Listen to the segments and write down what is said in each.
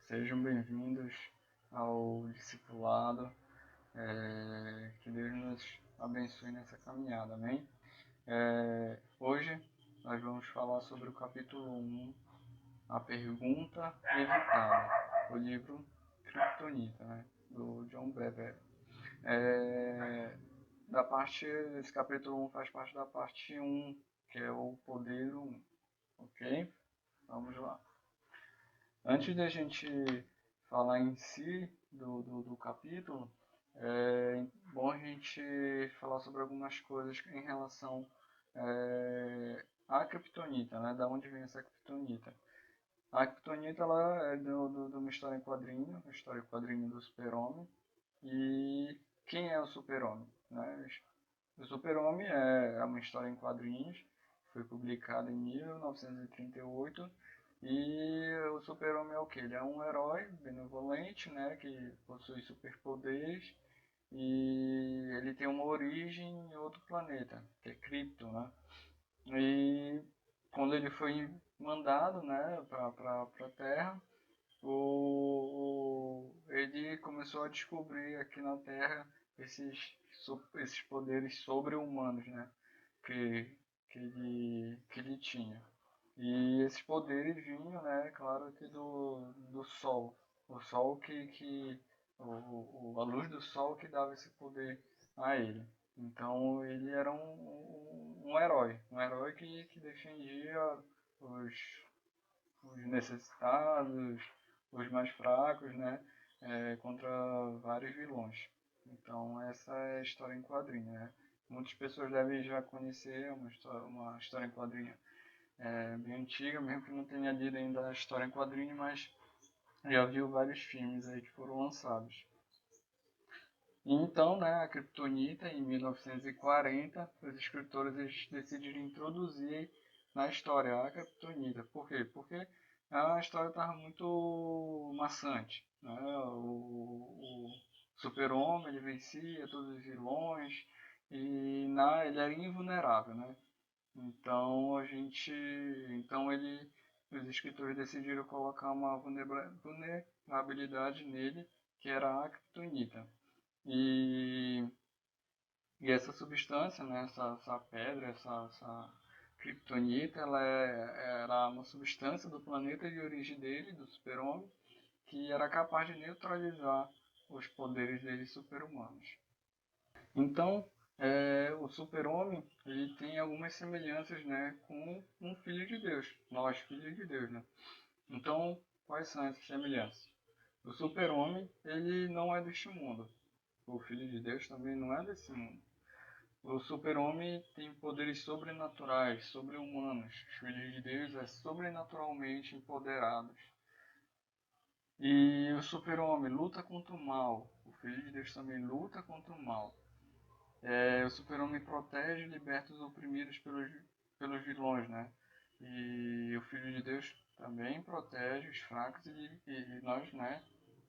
Sejam bem-vindos ao discipulado. Que Deus nos abençoe nessa caminhada, amém? Hoje nós vamos falar sobre o capítulo 1, a pergunta evitada, o livro Kryptonita, né, do John Bevere. Esse capítulo 1 faz parte da parte 1, que é o poder 1, ok? Vamos lá. Antes da gente falar em si do capítulo, é bom a gente falar sobre algumas coisas em relação à Kryptonita, né? Da onde vem essa Kryptonita. A Kryptonita ela é de uma história em quadrinho, uma história em quadrinho do Super-Homem. E quem é o Super-Homem? Né? O Super-Homem é uma história em quadrinhos, foi publicada em 1938. E o Super-Homem é o que? Ele é um herói benevolente, né, que possui superpoderes e ele tem uma origem em outro planeta, que é Krypton, né? E quando ele foi mandado, né, para a Terra, ele começou a descobrir aqui na Terra esses poderes sobre-humanos, né, que, que ele tinha. E esses poderes vinham, né, claro que do Sol. O Sol a luz do Sol que dava esse poder a ele. Então ele era um herói. Um herói que defendia os, os necessitados, os mais fracos, né, contra vários vilões. Então essa é a história em quadrinho, né. Muitas pessoas devem já conhecer uma história em quadrinho bem antiga, mesmo que não tenha lido ainda a história em quadrinho, mas já viu vários filmes aí que foram lançados. E então, né, a Kryptonita, em 1940, os escritores decidiram introduzir na história a Kryptonita. Por quê? Porque a história estava muito maçante. Né? O Super-Homem ele vencia todos os vilões e ele era invulnerável, né? Então os escritores decidiram colocar uma vulnerabilidade nele, que era a kryptonita. E, e essa substância, né, essa pedra, essa kryptonita, era uma substância do planeta de origem dele, do super-homem, que era capaz de neutralizar os poderes dele super-humanos. Então, o super-homem ele tem algumas semelhanças, né, com um filho de Deus, nós filhos de Deus, né? Então, quais são essas semelhanças? O super-homem ele não é deste mundo. O filho de Deus também não é desse mundo. O super-homem tem poderes sobrenaturais, sobre-humanos. Os filhos de Deus é sobrenaturalmente empoderados. E o super-homem luta contra o mal. O filho de Deus também luta contra o mal. O super-homem protege e liberta os oprimidos pelos vilões, né? E o Filho de Deus também protege os fracos e nós, né,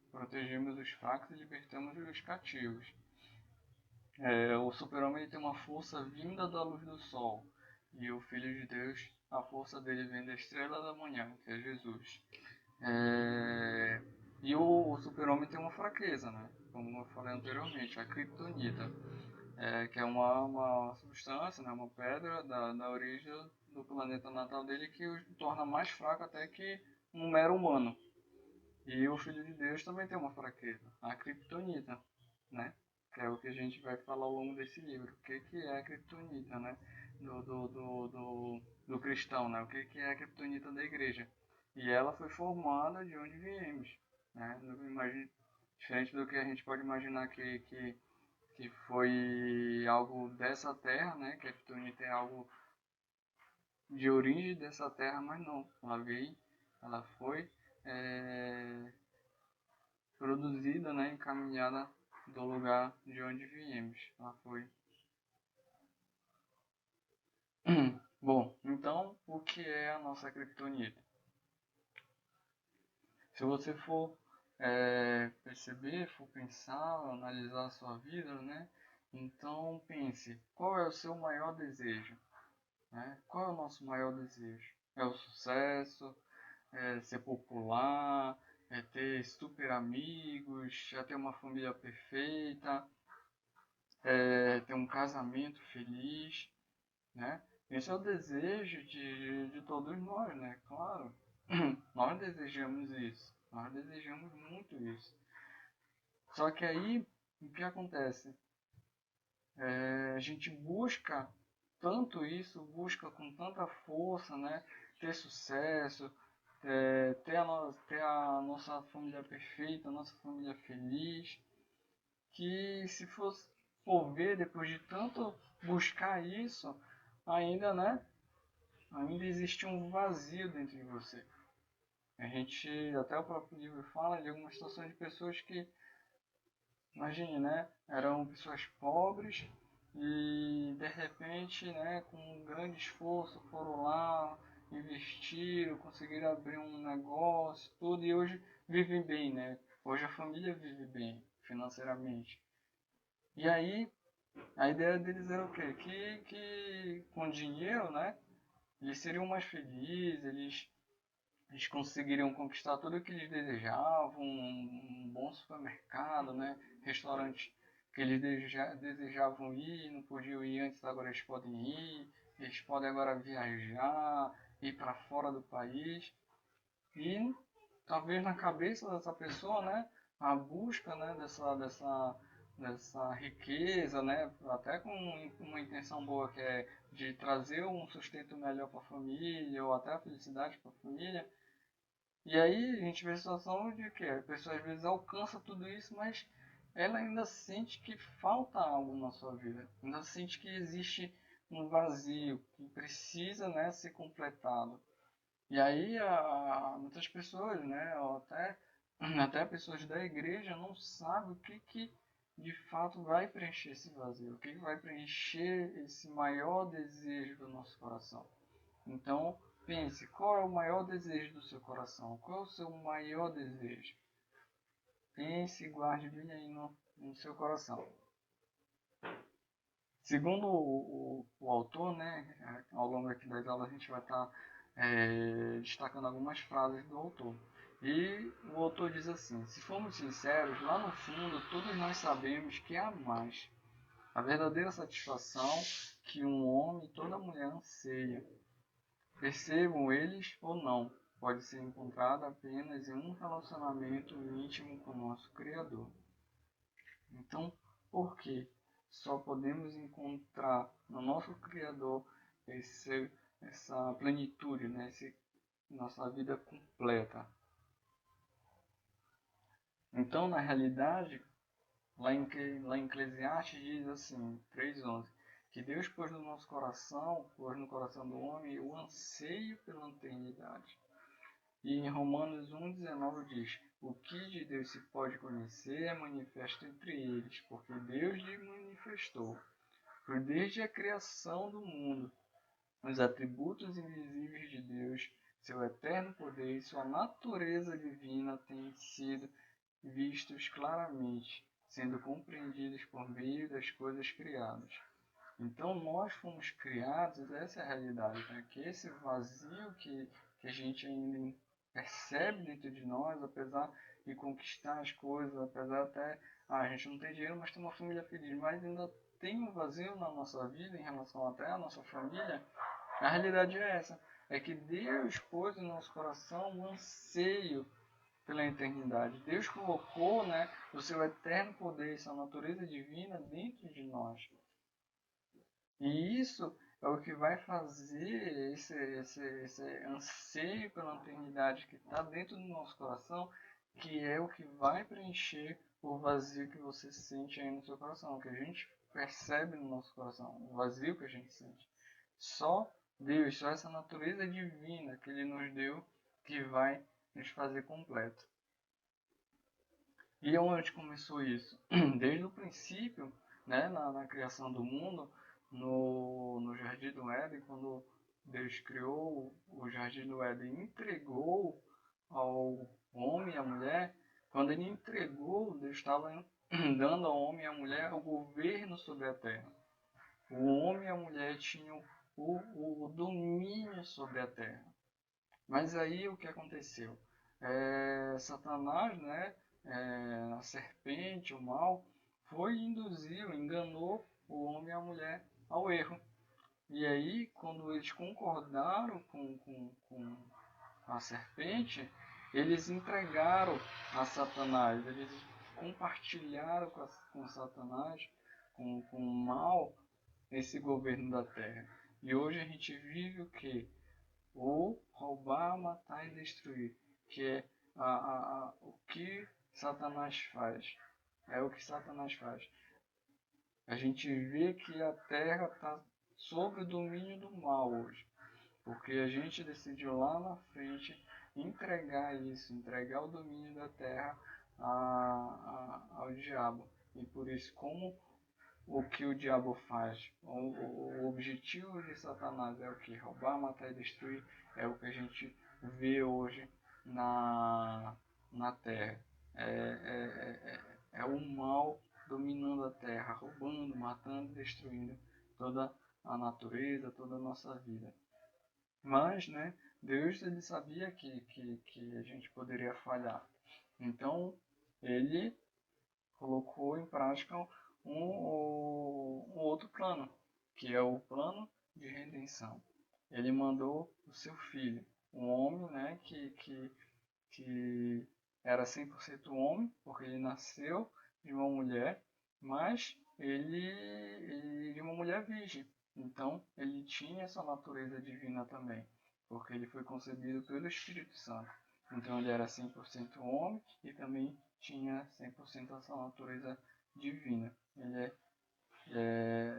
protegemos os fracos e libertamos os cativos. O super-homem tem uma força vinda da luz do sol e o Filho de Deus, a força dele vem da estrela da manhã, que é Jesus. E o super-homem tem uma fraqueza, né? Como eu falei anteriormente, a kryptonita. Que é uma substância, né, uma pedra da origem do planeta natal dele que o torna mais fraco até que um mero humano. E o Filho de Deus também tem uma fraqueza, a kryptonita, né? Que é o que a gente vai falar ao longo desse livro. O que é a kryptonita, né? Do cristão, né? O que é a kryptonita da igreja. E ela foi formada de onde viemos, né? Diferente do que a gente pode imaginar que foi algo dessa terra, né? Que a kryptonita é algo de origem dessa terra, mas não. Ela foi produzida, né? Encaminhada do lugar de onde viemos. Ela foi. Bom, então o que é a nossa kryptonita? Se você for perceber, for pensar, analisar a sua vida, né? Então pense, qual é o seu maior desejo? Né? Qual é o nosso maior desejo? É o sucesso? É ser popular? é ter super amigos, é ter uma família perfeita, é ter um casamento feliz, né? Esse é o desejo de todos nós, né? Claro, nós desejamos isso, nós desejamos muito isso. Só que aí, o que acontece? A gente busca tanto isso, busca com tanta força, né? Ter sucesso, ter a nossa família perfeita, a nossa família feliz, que se fosse for ver, depois de tanto buscar isso, ainda, né? Ainda existe um vazio dentro de você. A gente, até o próprio livro fala de algumas situações de pessoas que, imagine, né? Eram pessoas pobres e de repente, né, com um grande esforço, foram lá, investiram, conseguiram abrir um negócio, tudo, e hoje vivem bem, né? Hoje a família vive bem financeiramente. E aí, a ideia deles era o quê? Que com dinheiro, né, eles seriam mais felizes, eles conseguiriam conquistar tudo o que eles desejavam, um bom supermercado, né? Restaurantes que eles desejavam ir, não podiam ir antes, agora eles podem ir, eles podem agora viajar, ir para fora do país. E talvez na cabeça dessa pessoa, né, a busca, né, dessa riqueza, né, até com uma intenção boa que é de trazer um sustento melhor para a família ou até a felicidade para a família, e aí a gente vê a situação de que a pessoa às vezes alcança tudo isso, mas ela ainda sente que falta algo na sua vida. Ainda sente que existe um vazio que precisa, né, ser completado. E aí muitas pessoas, né, ou até pessoas da igreja não sabem o que de fato vai preencher esse vazio, o que vai preencher esse maior desejo do nosso coração. Então, pense, qual é o maior desejo do seu coração? Qual é o seu maior desejo? Pense e guarde bem aí no seu coração. Segundo o autor, né, ao longo aqui das aulas a gente vai estar destacando algumas frases do autor. E o autor diz assim: se formos sinceros, lá no fundo todos nós sabemos que há mais. A verdadeira satisfação que um homem e toda mulher anseia, percebam eles ou não, pode ser encontrada apenas em um relacionamento íntimo com o nosso Criador. Então, por que só podemos encontrar no nosso Criador essa plenitude, né? Nossa vida completa? Então, na realidade, lá em Eclesiastes diz assim, 3:11, que Deus pôs no coração do homem o anseio pela eternidade. E em Romanos 1,19 diz: o que de Deus se pode conhecer é manifesto entre eles, porque Deus lhe manifestou. Pois desde a criação do mundo, os atributos invisíveis de Deus, seu eterno poder e sua natureza divina têm sido vistos claramente, sendo compreendidos por meio das coisas criadas. Então nós fomos criados, essa é a realidade, né? Que esse vazio que a gente ainda percebe dentro de nós, apesar de conquistar as coisas, apesar até, a gente não tem dinheiro, mas tem uma família feliz, mas ainda tem um vazio na nossa vida em relação até à nossa família, a realidade é essa, é que Deus pôs no nosso coração um anseio pela eternidade. Deus colocou, né, o seu eterno poder, essa natureza divina dentro de nós. E isso é o que vai fazer esse anseio pela eternidade que está dentro do nosso coração, que é o que vai preencher o vazio que você sente aí no seu coração, que a gente percebe no nosso coração, o vazio que a gente sente. Só Deus, só essa natureza divina que Ele nos deu, que vai nos fazer completo. E onde começou isso? Desde o princípio, né, na criação do mundo, no Jardim do Éden, quando Deus criou o Jardim do Éden, entregou ao homem e à mulher, quando ele entregou, Deus estava dando ao homem e à mulher o governo sobre a terra. O homem e a mulher tinham o domínio sobre a terra. Mas aí o que aconteceu? Satanás, né, a serpente, o mal, induziu, enganou o homem e a mulher ao erro. E aí, quando eles concordaram com a serpente, eles entregaram a Satanás, eles compartilharam com Satanás, com o mal, esse governo da terra. E hoje a gente vive o que? O roubar, matar e destruir, que é o que Satanás faz. É o que Satanás faz. A gente vê que a terra está sob o domínio do mal hoje. Porque a gente decidiu lá na frente entregar isso, entregar o domínio da terra ao diabo. E por isso, como o que o diabo faz, o objetivo de Satanás é o que? Roubar, matar e destruir, é o que a gente vê hoje na terra. É o mal dominando a terra, roubando, matando e destruindo toda a natureza, toda a nossa vida. Mas, né, Deus ele sabia que a gente poderia falhar. Então, ele colocou em prática um outro plano, que é o plano de redenção. Ele mandou o seu filho, um homem, né, que era 100% homem, porque ele nasceu de uma mulher, mas ele de uma mulher virgem. Então, ele tinha essa natureza divina também, porque ele foi concebido pelo Espírito Santo. Então, ele era 100% homem e também tinha 100% essa natureza divina. Ele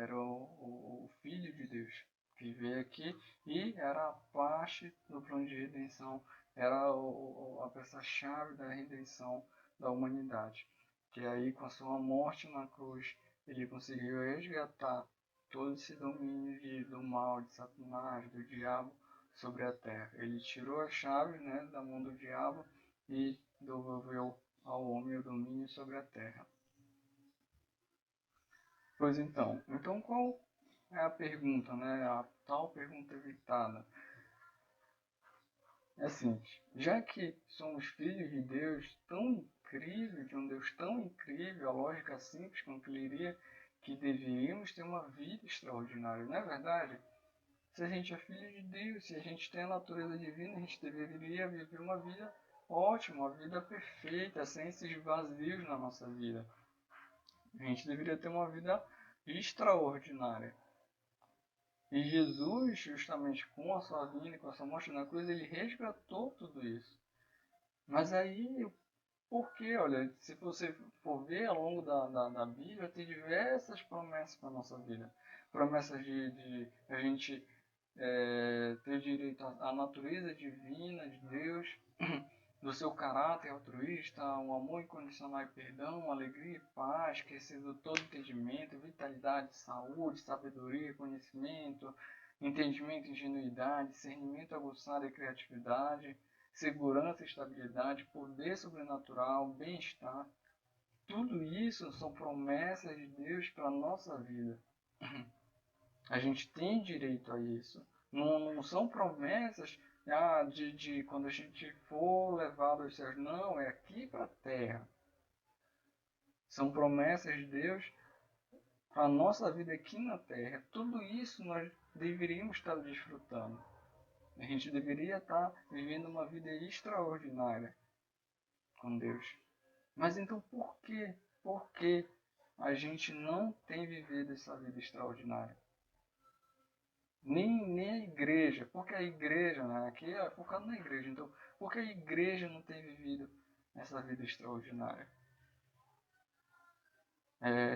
era o Filho de Deus que veio aqui e era parte do plano de redenção, era a peça-chave da redenção da humanidade. Que aí, com a sua morte na cruz, ele conseguiu resgatar todo esse domínio do mal, de Satanás, do diabo sobre a terra. Ele tirou a chave, né, da mão do diabo e devolveu ao homem o domínio sobre a terra. Pois então qual é a pergunta, né? A tal pergunta evitada. É assim, já que somos filhos de Deus tão incrível, de um Deus tão incrível, a lógica simples concluiria que deveríamos ter uma vida extraordinária, não é verdade? Se a gente é filho de Deus, se a gente tem a natureza divina, a gente deveria viver uma vida ótima, uma vida perfeita, sem esses vazios na nossa vida. A gente deveria ter uma vida extraordinária. E Jesus, justamente com a sua vinda e com a sua morte na cruz, ele resgatou tudo isso. Mas aí, por quê? Olha, se você for ver ao longo da Bíblia, tem diversas promessas para a nossa vida. Promessas de a gente ter direito à natureza divina de Deus, do seu caráter altruísta, um amor incondicional e perdão, alegria e paz, esquecido todo entendimento, vitalidade, saúde, sabedoria, conhecimento, entendimento, ingenuidade, discernimento aguçado e criatividade, segurança e estabilidade, poder sobrenatural, bem-estar. Tudo isso são promessas de Deus para a nossa vida. A gente tem direito a isso. Não são promessas de quando a gente for levado aos céus. Não, é aqui para a terra. São promessas de Deus para a nossa vida aqui na terra. Tudo isso nós deveríamos estar desfrutando. A gente deveria estar vivendo uma vida extraordinária com Deus. Mas então por quê? Por que a gente não tem vivido essa vida extraordinária? Nem a igreja, porque a igreja, né, aqui é focado na igreja, então, porque a igreja não tem vivido essa vida extraordinária?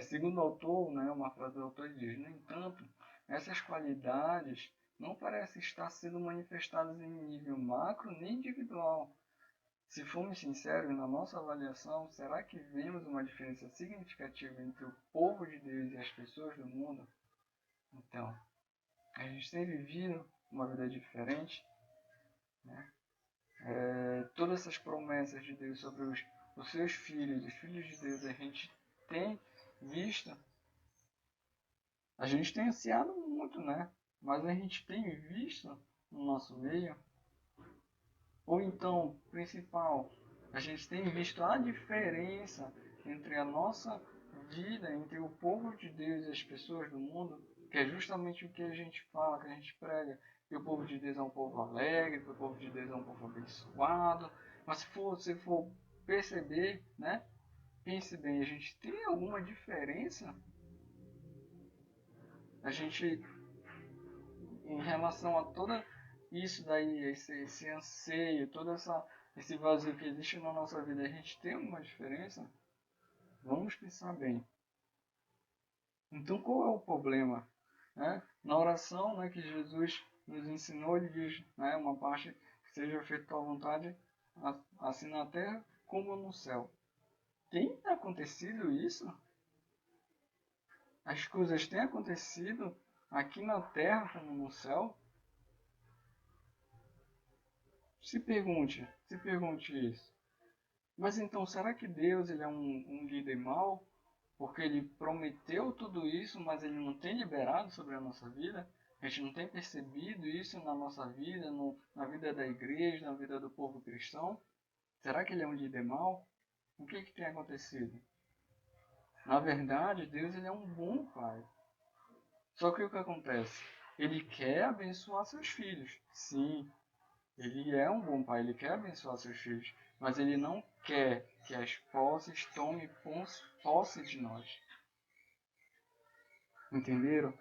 Segundo o autor, né, uma frase do autor diz: no entanto, essas qualidades não parecem estar sendo manifestadas em nível macro nem individual. Se formos sinceros na nossa avaliação, será que vemos uma diferença significativa entre o povo de Deus e as pessoas do mundo? Então, a gente tem vivido uma vida diferente, né? Todas essas promessas de Deus sobre os seus filhos, os filhos de Deus, a gente tem visto, a gente tem ansiado muito, né? Mas a gente tem visto no nosso meio Ou então, principal, a gente tem visto a diferença entre a nossa vida, entre o povo de Deus e as pessoas do mundo, que é justamente o que a gente fala, que a gente prega, que o povo de Deus é um povo alegre, que o povo de Deus é um povo abençoado. Mas se for perceber, né? Pense bem, a gente tem alguma diferença? A gente, em relação a toda isso daí, esse anseio, esse vazio que existe na nossa vida, a gente tem alguma diferença? Vamos pensar bem. Então, qual é o problema? Né? Na oração, né, que Jesus nos ensinou, ele diz, né, uma parte que seja feita a tua vontade, assim na terra como no céu. Tem acontecido isso? As coisas têm acontecido aqui na terra como no céu? Se pergunte isso. Mas então, será que Deus ele é um líder mau? Porque ele prometeu tudo isso, mas ele não tem liberado sobre a nossa vida? A gente não tem percebido isso na nossa vida, na vida da igreja, na vida do povo cristão? Será que ele é um líder mau? O que tem acontecido? Na verdade, Deus ele é um bom pai. Só que o que acontece? Ele quer abençoar seus filhos. Sim, ele é um bom pai, ele quer abençoar seus filhos, mas ele não quer que as posses tomem posse de nós. Entenderam?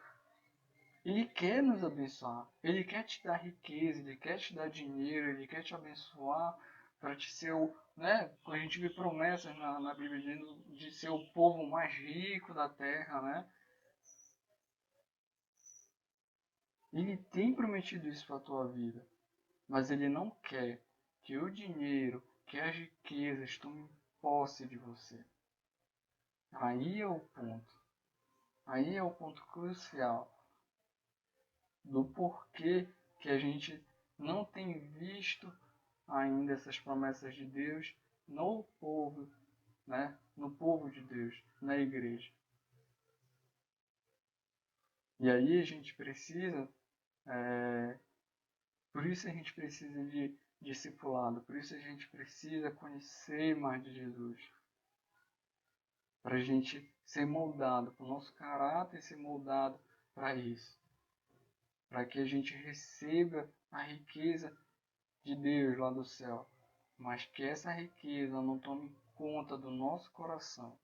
Ele quer nos abençoar, ele quer te dar riqueza, ele quer te dar dinheiro, ele quer te abençoar para te ser o, né? A gente vê promessas na Bíblia de ser o povo mais rico da terra, né? Ele tem prometido isso para a tua vida. Mas ele não quer que o dinheiro, que as riquezas tomem posse de você. Aí é o ponto. Aí é o ponto crucial do porquê que a gente não tem visto ainda essas promessas de Deus no povo, né? No povo de Deus, na igreja. E aí a gente precisa, por isso a gente precisa de discipulado, por isso a gente precisa conhecer mais de Jesus. Para a gente ser moldado, para o nosso caráter ser moldado para isso. Para que a gente receba a riqueza de Deus lá do céu. Mas que essa riqueza não tome conta do nosso coração.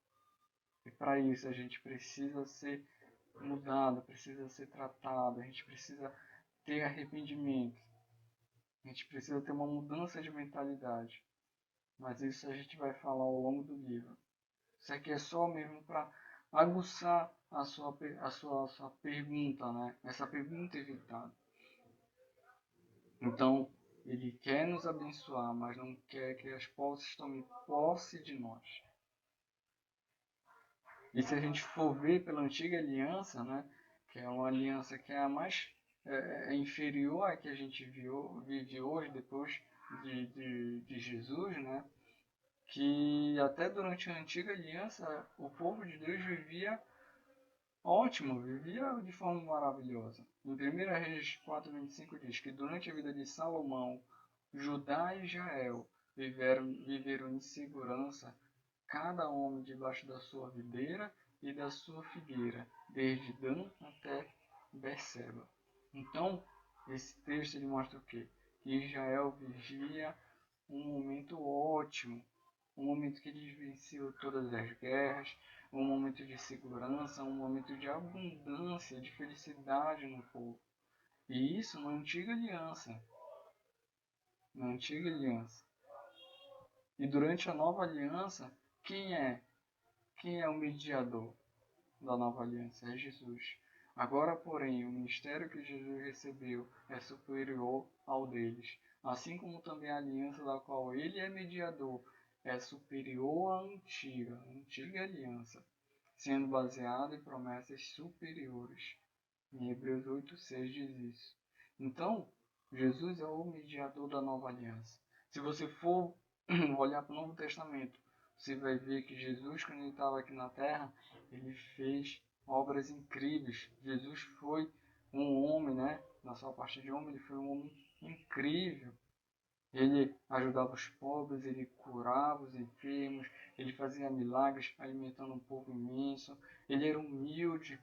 E para isso a gente precisa ser mudado, precisa ser tratado, a gente precisa ter arrependimento. A gente precisa ter uma mudança de mentalidade. Mas isso a gente vai falar ao longo do livro. Isso aqui é só mesmo para aguçar a sua pergunta, né? Essa pergunta evitada. Então, ele quer nos abençoar, mas não quer que as posses tomem posse de nós. E se a gente for ver pela antiga aliança, né? Que é uma aliança que é a mais inferior à que a gente vive hoje, depois de Jesus, né? Que até durante a antiga aliança o povo de Deus vivia ótimo, vivia de forma maravilhosa. Em 1 Reis 4:25 diz que durante a vida de Salomão, Judá e Israel viveram em segurança, cada homem debaixo da sua videira e da sua figueira, desde Dan até Berseba. Então, esse texto ele mostra o quê? Que Israel vivia um momento ótimo, um momento que eles venciam todas as guerras, um momento de segurança, um momento de abundância, de felicidade no povo. E isso na antiga aliança. Na antiga aliança. E durante a nova aliança, quem é? Quem é o mediador da nova aliança? É Jesus. Agora, porém, o ministério que Jesus recebeu é superior ao deles, assim como também a aliança da qual ele é mediador é superior à antiga aliança, sendo baseada em promessas superiores. Em Hebreus 8:6 diz isso. Então, Jesus é o mediador da nova aliança. Se você for olhar para o Novo Testamento, você vai ver que Jesus, quando ele estava aqui na terra, ele fez obras incríveis. Jesus foi um homem, né? Na sua parte de homem, ele foi um homem incrível. Ele ajudava os pobres, ele curava os enfermos, ele fazia milagres alimentando um povo imenso, ele era humilde,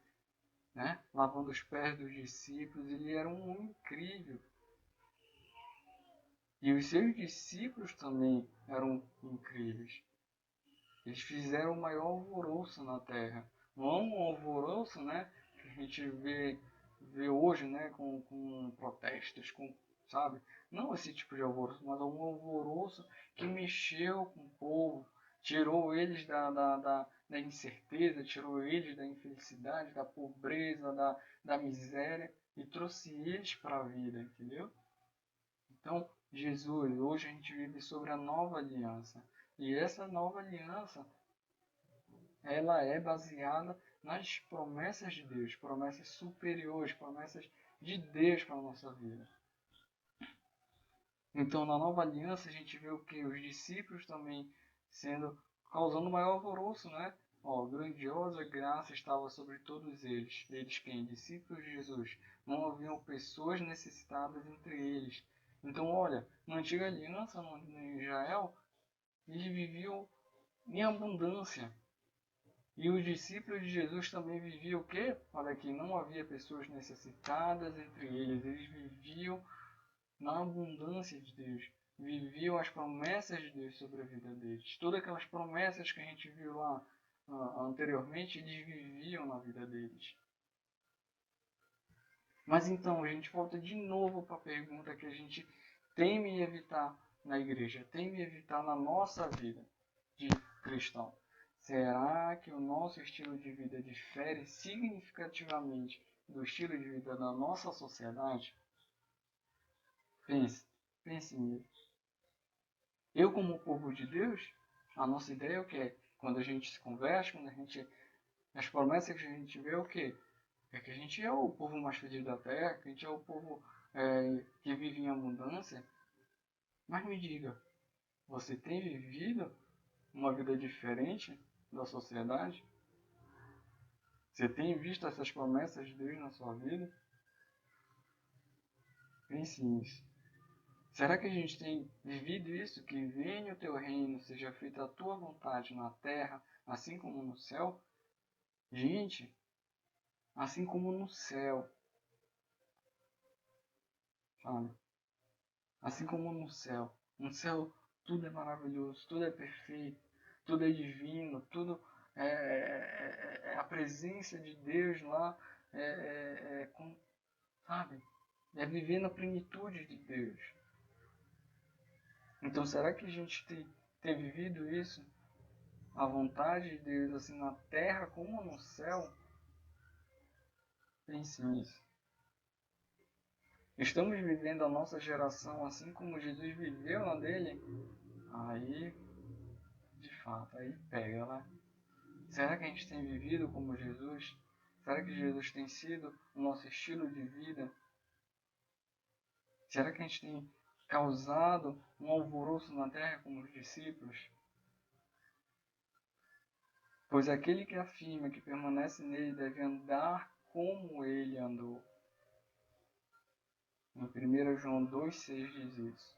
né? Lavando os pés dos discípulos, ele era um homem incrível. E os seus discípulos também eram incríveis. Eles fizeram o maior alvoroço na terra. Não um alvoroço, né, que a gente vê hoje, né, com protestos, sabe? Não esse tipo de alvoroço, mas um alvoroço que mexeu com o povo, tirou eles da incerteza, tirou eles da infelicidade, da pobreza, da miséria e trouxe eles para a vida, entendeu? Então, Jesus, hoje a gente vive sobre a nova aliança. E essa nova aliança, ela é baseada nas promessas de Deus, promessas superiores, promessas de Deus para a nossa vida. Então, na nova aliança, a gente vê o que? Os discípulos também causando maior alvoroço, né? Ó, grandiosa graça estava sobre todos eles. Eles quem? Discípulos de Jesus. Não haviam pessoas necessitadas entre eles. Então, olha, na antiga aliança, em Israel, eles viviam em abundância. E os discípulos de Jesus também viviam o quê? Olha aqui, não havia pessoas necessitadas entre eles. Eles viviam na abundância de Deus. Viviam as promessas de Deus sobre a vida deles. Todas aquelas promessas que a gente viu lá anteriormente, eles viviam na vida deles. Mas então, a gente volta de novo para a pergunta que a gente teme evitar na igreja, teme evitar na nossa vida de cristão. Será que o nosso estilo de vida difere significativamente do estilo de vida da nossa sociedade? Pense nisso. Eu, como povo de Deus, a nossa ideia é o quê? Quando a gente se converte, as promessas que a gente vê é o quê? É que a gente é o povo mais feliz da terra, que a gente é o povo que vive em abundância. Mas me diga, você tem vivido uma vida diferente da sociedade? Você tem visto essas promessas de Deus na sua vida? Pense nisso. Será que a gente tem vivido isso? Que venha o teu reino, seja feita a tua vontade na terra, assim como no céu? Gente, assim como no céu, sabe? Assim como no céu. No céu tudo é maravilhoso, tudo é perfeito, tudo é divino, tudo é a presença de Deus lá, sabe? É viver na plenitude de Deus. Então será que a gente tem vivido isso? A vontade de Deus assim na terra como no céu? Pense nisso. Estamos vivendo a nossa geração assim como Jesus viveu na dele? Aí, de fato, aí pega lá. Será que a gente tem vivido como Jesus? Será que Jesus tem sido o nosso estilo de vida? Será que a gente tem causado um alvoroço na terra como os discípulos? Pois aquele que afirma que permanece nele deve andar como ele andou. Em 1 João 2,6 diz isso.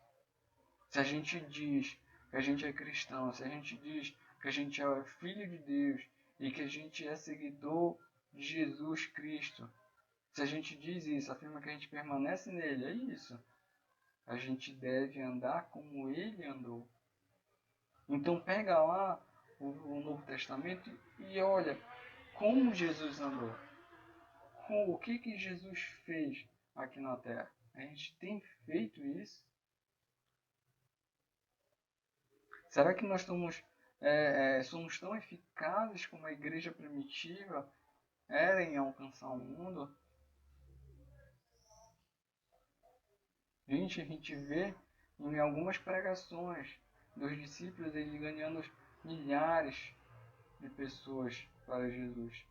Se a gente diz que a gente é cristão, se a gente diz que a gente é filho de Deus e que a gente é seguidor de Jesus Cristo, se a gente diz isso, afirma que a gente permanece nele, é isso. A gente deve andar como ele andou. Então pega lá o Novo Testamento e olha como Jesus andou. O que Jesus fez aqui na Terra. A gente tem feito isso? Será que nós somos tão eficazes como a igreja primitiva era em alcançar o mundo? Gente, a gente vê em algumas pregações dos discípulos eles ganhando milhares de pessoas para Jesus.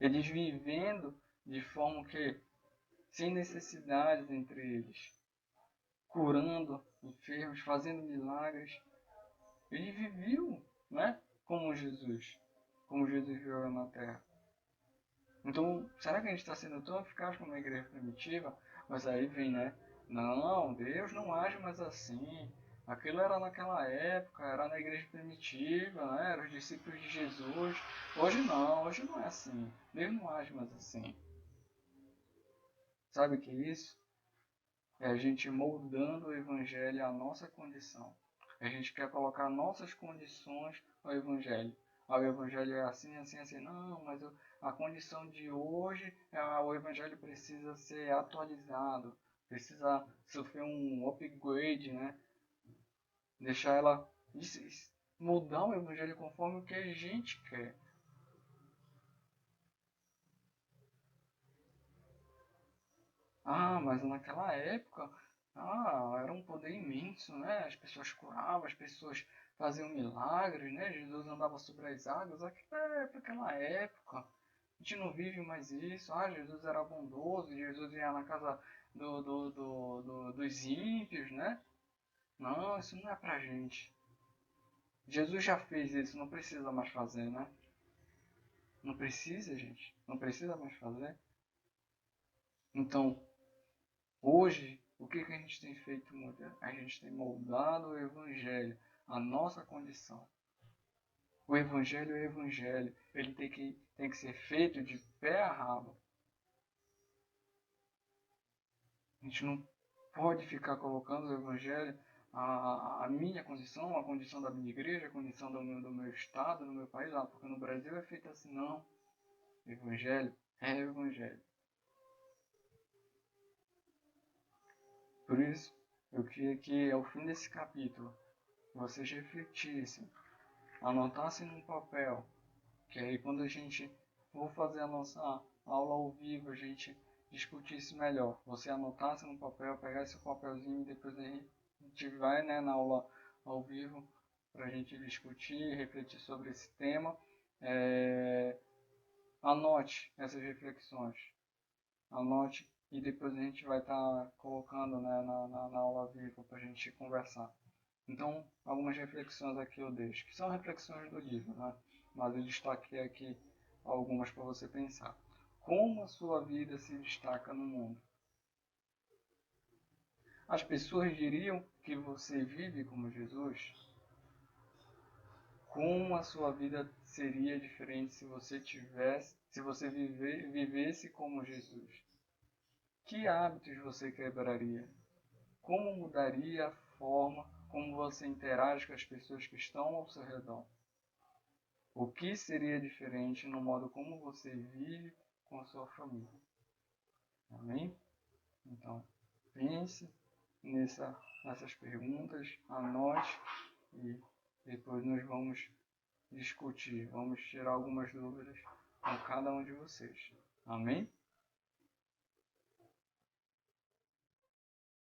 Eles vivendo de forma que sem necessidades entre eles, curando enfermos, fazendo milagres. Ele viveu, né, como Jesus viveu na Terra. Então, será que a gente está sendo tão eficaz como a igreja primitiva? Mas aí vem, né, Não, Deus não age mais assim. Aquilo era naquela época, era na igreja primitiva, né? Eram os discípulos de Jesus. Hoje não é assim. Deus não age mais assim. Sabe o que é isso? É a gente moldando o evangelho à nossa condição. A gente quer colocar nossas condições ao evangelho. Ah, o evangelho é assim, assim, assim. Não, mas a condição de hoje, o evangelho precisa ser atualizado, precisa sofrer um upgrade, né? Deixar ela mudar o evangelho conforme o que a gente quer. Ah, mas naquela época, era um poder imenso, né? As pessoas curavam, as pessoas faziam milagres, né? Jesus andava sobre as águas. Aquela época, a gente não vive mais isso. Ah, Jesus era bondoso, Jesus ia na casa dos ímpios, né? Não, isso não é pra gente. Jesus já fez isso, não precisa mais fazer, né? Não precisa, gente. Não precisa mais fazer. Então, hoje, o que a gente tem feito muito? A gente tem moldado o Evangelho, a nossa condição. O Evangelho é o Evangelho. Ele tem que ser feito de pé a rabo. A gente não pode ficar colocando o Evangelho, a minha condição, a condição da minha igreja, a condição do meu estado, do meu país, porque no Brasil é feito assim, não. O Evangelho é o Evangelho. Por isso, eu queria que ao fim desse capítulo, vocês refletissem, anotassem num papel, que aí quando a gente for fazer a nossa aula ao vivo, a gente discutisse melhor. Você anotasse no papel, pegasse o papelzinho e depois a gente vai, né, na aula ao vivo para a gente discutir, refletir sobre esse tema. Anote essas reflexões. Anote e depois a gente vai estar colocando, né, na aula ao vivo para a gente conversar. Então, algumas reflexões aqui eu deixo, que são reflexões do livro, né? Mas eu destaquei aqui algumas para você pensar. Como a sua vida se destaca no mundo? As pessoas diriam que você vive como Jesus? Como a sua vida seria diferente se você vivesse como Jesus? Que hábitos você quebraria? Como mudaria a forma como você interage com as pessoas que estão ao seu redor? O que seria diferente no modo como você vive com a sua família? Amém? Então, pense nessas perguntas, anote e depois nós vamos discutir, vamos tirar algumas dúvidas com cada um de vocês. Amém?